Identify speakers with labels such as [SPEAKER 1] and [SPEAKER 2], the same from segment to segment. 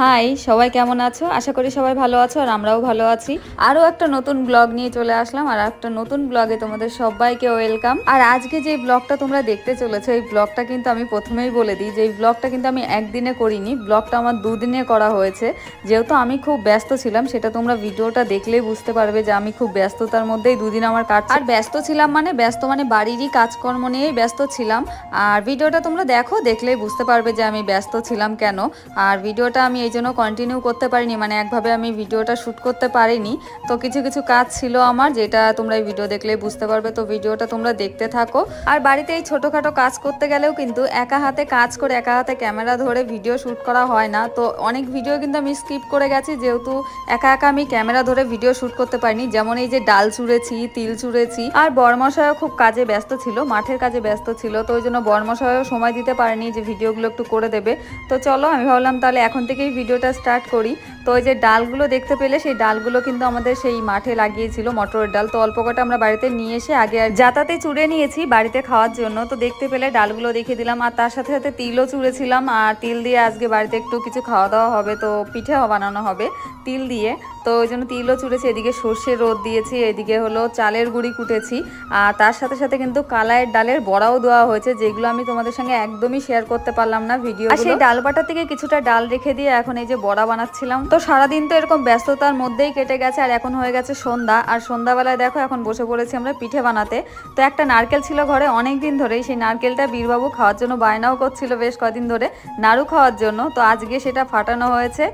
[SPEAKER 1] High সবাই কেমন আছো? আশা করি সবাই ভালো আছো আর আমরাও ভালো আছি। আরও একটা নতুন ব্লগ নিয়ে চলে আসলাম আর একটা নতুন ব্লগে তোমাদের সবাইকে ওয়েলকাম। আর আজকে যে ব্লগটা তোমরা দেখতে চলেছো এই ব্লগটা কিন্তু আমি প্রথমেই বলে দিই যে এই ব্লগটা কিন্তু আমি একদিনে করিনি, ব্লগটা আমার দুদিনে করা হয়েছে। যেহেতু আমি খুব ব্যস্ত ছিলাম, সেটা তোমরা ভিডিওটা দেখলেই বুঝতে পারবে যে আমি খুব ব্যস্ততার মধ্যেই দুদিন আমার কাটছে। আর ব্যস্ত ছিলাম ব্যস্ত মানে বাড়িরই কাজকর্ম নিয়েই ব্যস্ত ছিলাম। আর ভিডিওটা তোমরা দেখলেই বুঝতে পারবে যে আমি ব্যস্ত ছিলাম কেন। আর ভিডিওটা আমি এই জন্য কন্টিনিউ করতে পারিনি, একভাবে আমি ভিডিওটা শ্যুট করতে পারিনি। তো কিছু কিছু কাজ ছিল আমার, যেটা তোমরা এই ভিডিও দেখলেই বুঝতে পারবে। তো ভিডিওটা তোমরা দেখতে থাকো। আর বাড়িতে এই ছোটোখাটো কাজ করতে গেলেও কিন্তু একা হাতে কাজ করে একা হাতে ক্যামেরা ধরে ভিডিও শ্যুট করা হয় না। তো অনেক ভিডিও কিন্তু আমি স্কিপ করে গেছি, যেহেতু একা একা আমি ক্যামেরা ধরে ভিডিও শ্যুট করতে পারিনি। যেমন এই যে ডাল চুড়েছি, তিল চুড়েছি। আর বরমশাইও খুব কাজে ব্যস্ত ছিল, মাঠের কাজে ব্যস্ত ছিল। তো ওই জন্য বরমশাইও সময় দিতে পারেনি যে ভিডিওগুলো একটু করে দেবে। তো চলো, আমি ভাবলাম তাহলে এখন থেকেই ভিডিওটা স্টার্ট করি। তো ওই যে ডালগুলো দেখতে পেলে, সেই ডালগুলো কিন্তু আমাদের সেই মাঠে লাগিয়েছিল, মটরের ডাল। তো অল্প কটা আমরা বাড়িতে নিয়ে এসে আগে আর যাতাতে চুড়ে নিয়েছি বাড়িতে খাওয়ার জন্য। তো দেখতে পেলে ডালগুলো দেখিয়ে দিলাম। আর তার সাথে সাথে তিলও চুড়েছিলাম। আর তিল দিয়ে আজকে বাড়িতে একটু কিছু খাওয়া দাওয়া হবে, তো পিঠে বানানো হবে তিল দিয়ে। তো ওই জন্য তিলও চুড়েছি, এদিকে সর্ষে রোদ দিয়েছি, এদিকে হলো চালের গুঁড়ি কুটেছি। আর তার সাথে সাথে কিন্তু কালাইয়ের ডালের বড়াও দেওয়া হয়েছে, যেগুলো আমি তোমাদের সঙ্গে একদমই শেয়ার করতে পারলাম না ভিডিও। আর সেই ডাল বাটা থেকে কিছুটা ডাল রেখে দিয়ে এখন এই যে বড়া বানাচ্ছিলাম। তো সারাদিন তো এরকম ব্যস্ততার মধ্যেই কেটে গেছে। আর এখন হয়ে গেছে সন্ধ্যা। আর সন্ধ্যাবেলায় দেখো এখন বসে পড়েছি আমরা পিঠে বানাতে। তো একটা নারকেল ছিল ঘরে অনেক দিন ধরেই, সেই নারকেলটা বীরবাবু খাওয়ার জন্য বায়নাও করছিল বেশ কদিন ধরে, নাড়ু খাওয়ার জন্য। তো আজকে সেটা ফাটানো হয়েছে।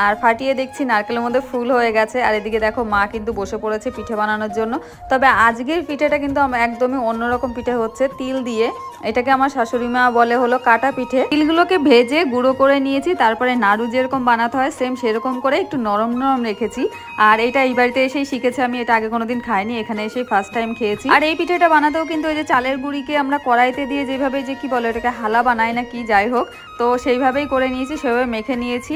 [SPEAKER 1] আর ফাটিয়ে দেখছি নারকেলের মধ্যে ফুল হয়ে গেছে। আর এদিকে দেখো মা কিন্তু বসে পড়েছে পিঠে বানানোর জন্য। তবে আজকের পিঠেটা কিন্তু একদমই অন্যরকম পিঠে হচ্ছে, তিল দিয়ে। এটাকে আমার শাশুড়ি মা বলে হলো কাটা পিঠে। তিলগুলোকে ভেজে গুঁড়ো করে নিয়েছি, তারপরে নাড়ু যেরকম বানাতে হয় সেম সেরকম করে একটু নরম নরম রেখেছি। আর এটা এই বাড়িতে এসেই শিখেছি আমি, এটা আগে কোনোদিন খাইনি, এখানে এসেই ফার্স্ট টাইম খেয়েছি। আর এই পিঠেটা বানাতেও কিন্তু ওই যে চালের গুঁড়িকে আমরা কড়াইতে দিয়ে যেভাবে যে কি বলে এটাকে হালা বানাই না কি, যাই হোক, তো সেইভাবেই করে নিয়েছি, সেভাবে মেখে নিয়েছি।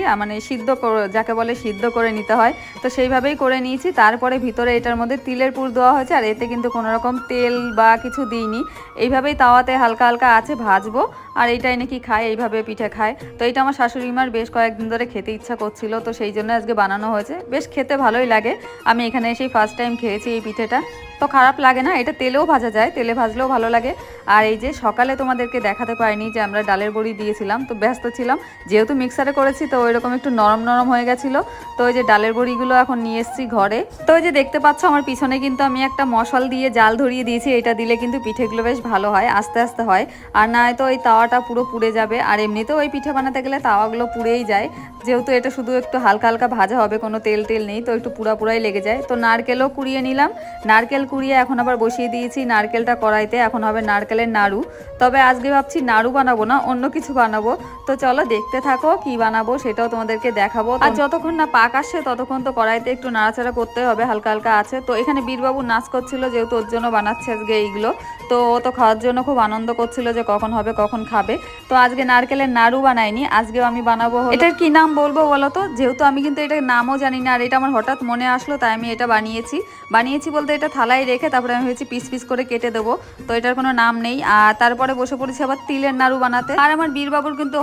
[SPEAKER 1] সিদ্ধ যাকে বলে সিদ্ধ করে নিতে হয়, তো সেইভাবেই করে নিয়েছি। তারপরে ভিতরে এটার মধ্যে তিলের পুর দেওয়া হয়েছে। আর এতে কিন্তু কোনো রকম তেল বা কিছু দিইনি, এইভাবেই তাওয়াতে হালকা হালকা আছে ভাজবো। আর এইটাই নাকি খায়, এইভাবে পিঠে খায়। তো এটা আমার শাশুড়ি মার বেশ কয়েকদিন ধরে খেতে ইচ্ছা করছিল, তো সেই জন্য আজকে বানানো হয়েছে। বেশ খেতে ভালোই লাগে, আমি এখানে এসেই ফার্স্ট টাইম খেয়েছি এই পিঠেটা। তো খারাপ লাগে না, এটা তেলেও ভাজা যায়, তেলে ভাজলেও ভালো লাগে। আর এই যে সকালে তোমাদেরকে দেখাতে পারিনি যে আমরা ডালের বড়ি দিয়েছিলাম, তো ব্যস্ত ছিলাম, যেহেতু মিক্সারে করেছি তো ওইরকম একটু নরম নরম হয়ে গেছিলো। তো ওই যে ডালের বড়িগুলো এখন নিয়ে এসেছি ঘরে। তো ওই যে দেখতে পাচ্ছ আমার পিছনে কিন্তু আমি একটা মশাল দিয়ে জাল ধরিয়ে দিয়েছি, এটা দিলে কিন্তু পিঠেগুলো বেশ ভালো হয়, আস্তে আস্তে হয়। আর না হয়তো ওই তাওয়াটা পুরো পুড়ে যাবে। আর এমনিতেও ওই পিঠে বানাতে গেলে তাওয়াগুলো পুড়েই যায়, যেহেতু এটা শুধু একটু হালকা হালকা ভাজা হবে, কোনো তেল টেল নেই, তো একটু পুরাই লেগে যায়। তো নারকেলও কুড়িয়ে নিলাম, নারকেল কুড়িয়ে এখন আবার বসিয়ে দিয়েছি নারকেলটা কড়াইতে, এখন হবে নারকেলের নাড়ু। তবে আজকে ভাবছি নাড়ু বানাবো না, অন্য কিছু বানাবো। তো চলো দেখতে থাকো কি বানাবো, সেটাও তোমাদেরকে দেখাবো। আর যতক্ষণ না পাক আসছে ততক্ষণ তো কড়াইতে একটু নাড়াচাড়া করতে হবে, হালকা হালকা আছে। তো এখানে বীরবাবু নাচ করছিল, যেহেতু ওর জন্য বানাচ্ছে আজকে এইগুলো। তো ও তো খাওয়ার জন্য খুব আনন্দ করছিল যে কখন হবে কখন খাবে। তো আজকে নারকেলের নাড়ু বানাইনি, আজকেও আমি বানাবো। এটার কি নাম বলবো বলো তো, যেহেতু আমি কিন্তু এটার নামও জানি না। আর এটা আমার হঠাৎ মনে আসলো, তাই আমি এটা বানিয়েছি বলতে এটা থালায় রেখে তারপরে আমি হয়েছি পিস পিস করে কেটে দেবো। তো এটার কোনো নাম নেই। আর তারপরে বসে পড়েছি আবার তিলের নাড়ু বানাতে। আর আমার বীরবাবুর কিন্তু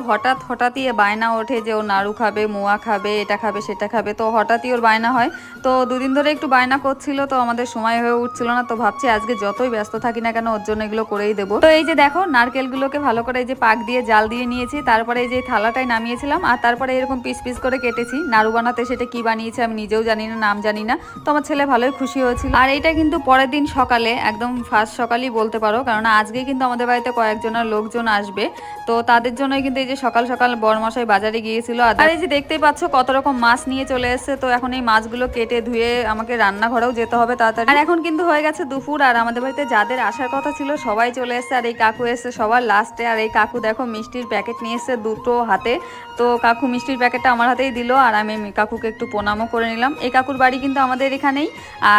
[SPEAKER 1] হঠাৎই বায়না ওঠে যে ও নাড়ু খাবে, মোয়া খাবে, এটা খাবে সেটা খাবে। তো হঠাৎই ওর বায়না হয়। তো দুদিন ধরে একটু বায়না করছিল, তো আমাদের সময় হয়ে উঠছিল না। তো ভাবছি আজকে যতই ব্যস্ত থাকি না কেন ওর জন্য এগুলো করেই দেবো। তো এই যে দেখো নারকেলগুলোকে ভালো করে এই যে পাক দিয়ে জাল দিয়ে নিয়েছি, তারপরে এই যে থালাটায় নামিয়েছিলাম। আর তারপরে এরকম পিস পিস করে কেটেছি নাড়ু বানাতে। সেটা কি বানিয়েছে আমি নিজেও জানি না, নাম জানি না। তো আমার ছেলে ভালোই খুশি হয়েছিল। আর এটা কিন্তু পরের দিন সকালে, একদম ফার্স্ট সকালই বলতে পারো, কারণ আজকে কিন্তু আমাদের বাড়িতে কয়েকজনের লোকজন আসবে। তো তাদের জন্যই কিন্তু এই যে সকাল সকাল বরমশাই বাজারে গিয়েছিল। আর এই যে দেখতেই পাচ্ছ কত রকম মাছ নিয়ে চলে এসেছে। তো এখন এই মাছগুলো কেটে ধুয়ে আমাকে রান্নাঘরেও যেতে হবে তাড়াতাড়ি। আর এখন কিন্তু হয়ে গেছে দুপুর। আর আমাদের বাড়িতে যাদের আসার কথা ছিল সবাই চলে এসেছে। আর এই কাকু এসেছে সবার লাস্টে। আর এই কাকু দেখো মিষ্টির প্যাকেট নিয়ে এসেছে দুটো হাতে। তো কাকু মিষ্টির প্যাকেটটা আমার হাতেই দিল, আর আমি কাকুকে একটু প্রণামও করে নিলাম। এই কাকুর বাড়ি কিন্তু আমাদের এখানেই।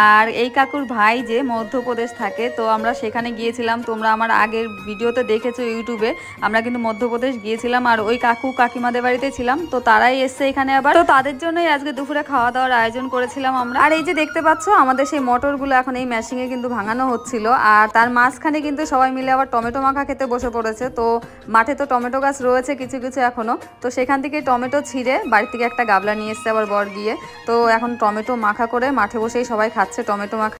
[SPEAKER 1] আর এই কাকুর ভাই রাইজে মধ্যপ্রদেশ থাকে, তো আমরা সেখানে গিয়েছিলাম। তোমরা আমার আগের ভিডিওতে দেখেছো ইউটিউবে, আমরা কিন্তু মধ্যপ্রদেশ গিয়েছিলাম আর ওই কাকু কাকিমাদের বাড়িতে ছিলাম, তো তারাই এসছে এখানে আবার। তো তাদের জন্যই আজকে দুপুরে খাওয়া দাওয়ার আয়োজন করেছিলাম আমরা। আর এই যে দেখতে পাচ্ছ আমাদের সেই মটরগুলো এখন এই মেশিনে কিন্তু ভাঙানো হচ্ছিল, আর তার মাঝখানে কিন্তু সবাই মিলে আবার টমেটো মাখা খেতে বসে পড়েছে। তো মাঠে তো টমেটো গাছ রয়েছে কিছু কিছু এখনো, তো সেখান থেকে টমেটো ছিঁড়ে বাড়ি থেকে একটা গাবলা নিয়ে এসছে আবার বর গিয়ে। তো এখন টমেটো মাখা করে মাঠে বসেই সবাই খাচ্ছে টমেটো মাখা।